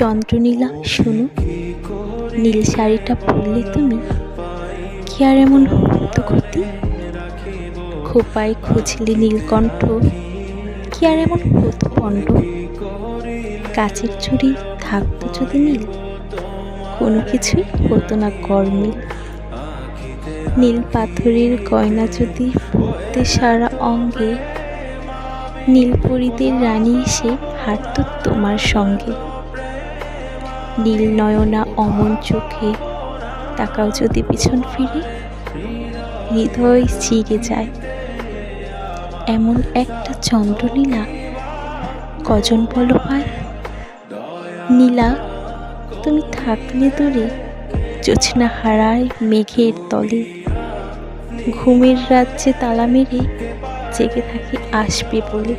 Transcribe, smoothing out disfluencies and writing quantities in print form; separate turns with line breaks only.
চন্দ্রনীলা শোনো, নীল শাড়িটা পরলে তুমি কি আর এমন হতো ক্ষতি? খোপায় খুঁজলে নীলকণ্ঠ কি আর এমন হতো পণ্ড? কাচের চুড়ি থাকতো যদি নীল, কোনো কিছুই হতো না গরমিল। নীল পাথরের গয়না যদি পরতে সারা অঙ্গে, নীলপরীদের রানী এসে হাঁটতো তোমার সঙ্গে। নীল নয়না অমন চোখে তাকাও যদি পিছন ফিরে, হৃদয় চিরে যায়। এমন একটা চন্দ্রনীলা কজন বলো পায়? নীলা তুমি থাকলে দূরে, জোছনা হারায় মেঘের তলে। ঘুমের রাজ্যে তালা মেরে জেগে থাকি আসবে বলে।